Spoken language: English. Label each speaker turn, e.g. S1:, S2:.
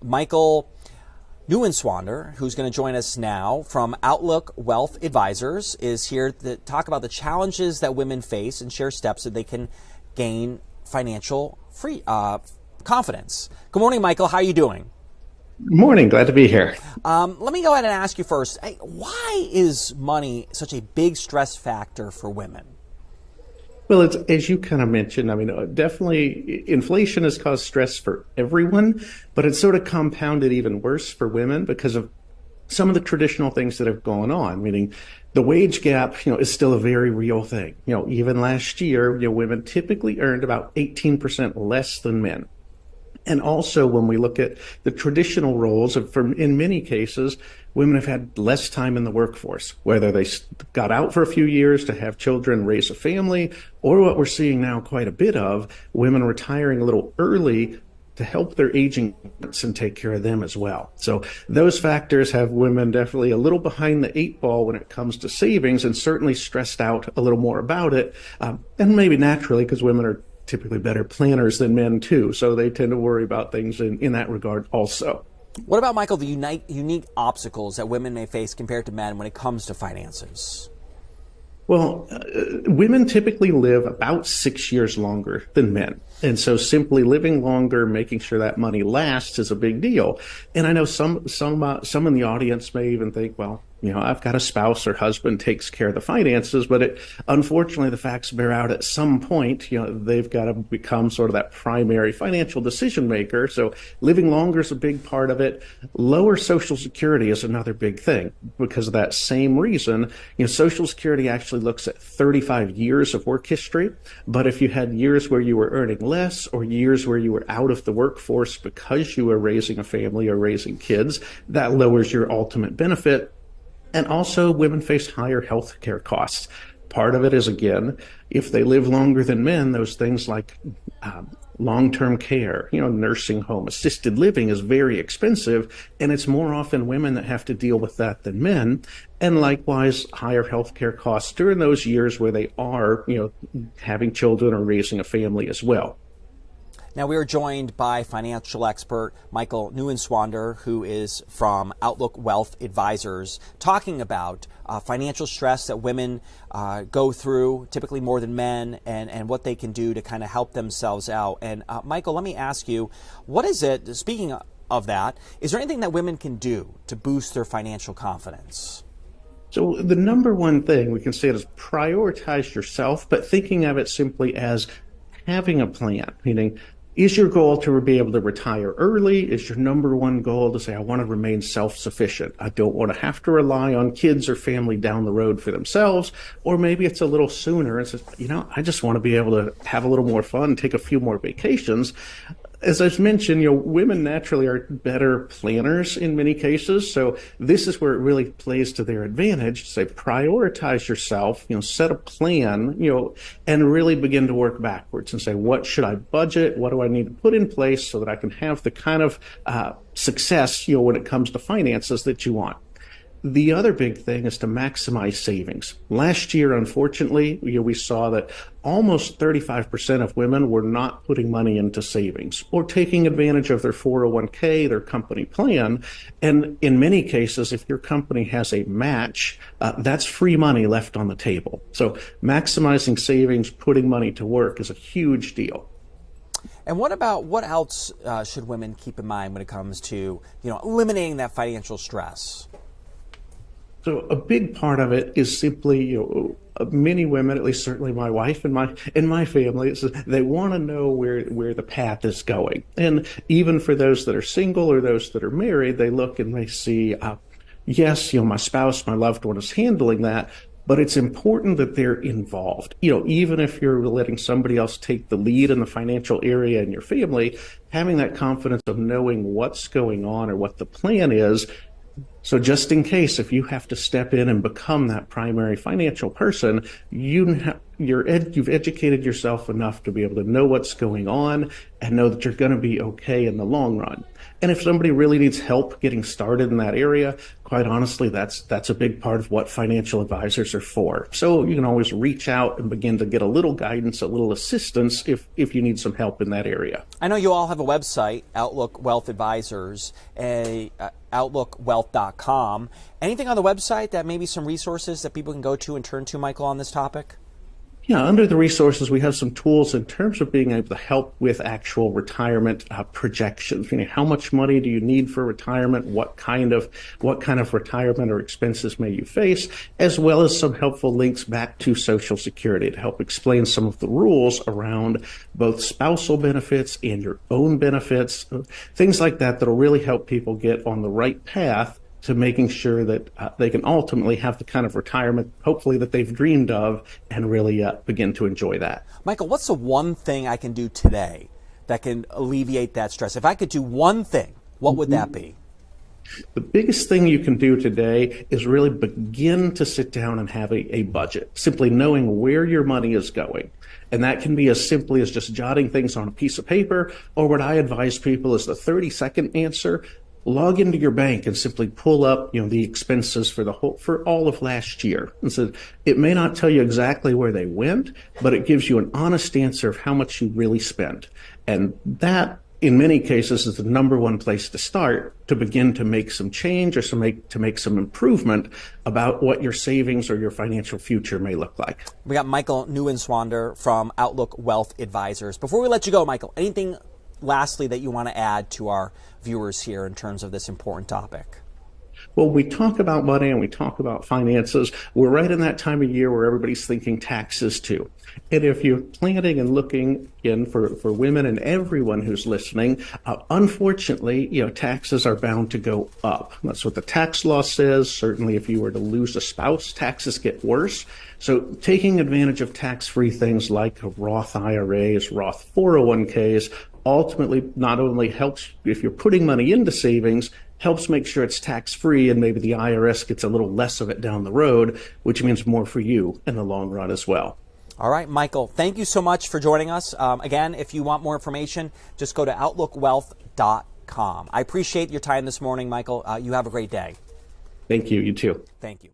S1: Michael Neuenschwander, who's going to join us now from Outlook Wealth Advisors, is here to talk about the challenges that women face and share steps that they can gain financial confidence. Good morning, Michael. How are you doing?
S2: Good morning. Glad to be here.
S1: Let me go ahead and ask you first, why is money such a big stress factor for women?
S2: Well, it's, as you kind of mentioned, definitely inflation has caused stress for everyone, but it's sort of compounded even worse for women because of some of the traditional things that have gone on, meaning the wage gap, is still a very real thing. Even last year, women typically earned about 18% less than men. And also, when we look at the traditional roles, in many cases, women have had less time in the workforce, whether they got out for a few years to have children, raise a family, or what we're seeing now quite a bit of, women retiring a little early to help their aging parents and take care of them as well. So those factors have women definitely a little behind the eight ball when it comes to savings, and certainly stressed out a little more about it. And maybe naturally, because women are typically better planners than men too, so they tend to worry about things in that regard also.
S1: What about, Michael, the unique obstacles that women may face compared to men when it comes to finances?
S2: Well, women typically live about 6 years longer than men. And so simply living longer, making sure that money lasts is a big deal. And I know some in the audience may even think, well, I've got a spouse or husband takes care of the finances, but unfortunately, the facts bear out at some point, they've got to become sort of that primary financial decision maker. So living longer is a big part of it. Lower Social Security is another big thing because of that same reason. Social Security actually looks at 35 years of work history, but if you had years where you were earning less or years where you were out of the workforce because you were raising a family or raising kids, that lowers your ultimate benefit. And also, women face higher health care costs. Part of it is, again, if they live longer than men, those things like long-term care, nursing home, assisted living is very expensive, and it's more often women that have to deal with that than men. And likewise, higher health care costs during those years where they are, having children or raising a family as well.
S1: Now, we are joined by financial expert Michael Neuenschwander, who is from Outlook Wealth Advisors, talking about financial stress that women go through, typically more than men, and what they can do to kind of help themselves out. And Michael, let me ask you, what is it, speaking of that, is there anything that women can do to boost their financial confidence?
S2: So the number one thing we can say is prioritize yourself, but thinking of it simply as having a plan, meaning, is your goal to be able to retire early? Is your number one goal to say, I want to remain self-sufficient? I don't want to have to rely on kids or family down the road for themselves. Or maybe it's a little sooner and says, I just want to be able to have a little more fun, take a few more vacations. As I've mentioned, women naturally are better planners in many cases. So this is where it really plays to their advantage to say, prioritize yourself, set a plan, and really begin to work backwards and say, what should I budget? What do I need to put in place so that I can have the kind of success, when it comes to finances that you want? The other big thing is to maximize savings. Last year, unfortunately, we saw that almost 35% of women were not putting money into savings or taking advantage of their 401k, their company plan. And in many cases, if your company has a match, that's free money left on the table. So maximizing savings, putting money to work is a huge deal.
S1: And what else should women keep in mind when it comes to, eliminating that financial stress?
S2: So a big part of it is simply, many women, at least certainly my wife and my family, they want to know where the path is going. And even for those that are single or those that are married, they look and they see, yes, my spouse, my loved one is handling that, but it's important that they're involved. Even if you're letting somebody else take the lead in the financial area in your family, having that confidence of knowing what's going on or what the plan is. So just in case, if you have to step in and become that primary financial person, you you've educated yourself enough to be able to know what's going on and know that you're going to be okay in the long run. And if somebody really needs help getting started in that area, quite honestly, that's a big part of what financial advisors are for. So you can always reach out and begin to get a little guidance, a little assistance if you need some help in that area.
S1: I know you all have a website, Outlook Wealth Advisors, outlookwealth.com. Anything on the website that maybe some resources that people can go to and turn to, Michael, on this topic?
S2: Yeah, under the resources, we have some tools in terms of being able to help with actual retirement projections. How much money do you need for retirement? What kind of retirement or expenses may you face? As well as some helpful links back to Social Security to help explain some of the rules around both spousal benefits and your own benefits, things like that that'll really help people get on the right path to making sure that they can ultimately have the kind of retirement, hopefully, that they've dreamed of and really begin to enjoy that.
S1: Michael, what's the one thing I can do today that can alleviate that stress? If I could do one thing, what would that be?
S2: The biggest thing you can do today is really begin to sit down and have a budget, simply knowing where your money is going. And that can be as simply as just jotting things on a piece of paper, or what I advise people is the 30-second answer. Log into your bank and simply pull up, the expenses for all of last year. And so it may not tell you exactly where they went, but it gives you an honest answer of how much you really spent. And that, in many cases, is the number one place to start to begin to make some change or to make some improvement about what your savings or your financial future may look like.
S1: We got Michael Neuenschwander from Outlook Wealth Advisors. Before we let you go, Michael, anything lastly that you want to add to our viewers here in terms of this important topic?
S2: Well, we talk about money and we talk about finances. We're right in that time of year where everybody's thinking taxes too. And if you're planning and looking in for women and everyone who's listening, unfortunately, taxes are bound to go up. That's what the tax law says. Certainly, if you were to lose a spouse, taxes get worse. So taking advantage of tax-free things like Roth IRAs, Roth 401ks, ultimately not only helps if you're putting money into savings, helps make sure it's tax-free, and maybe the IRS gets a little less of it down the road, which means more for you in the long run as well.
S1: All right, Michael, thank you so much for joining us. Again, if you want more information, just go to outlookwealth.com. I appreciate your time this morning, Michael. You have a great day.
S2: Thank you. You too.
S1: Thank you.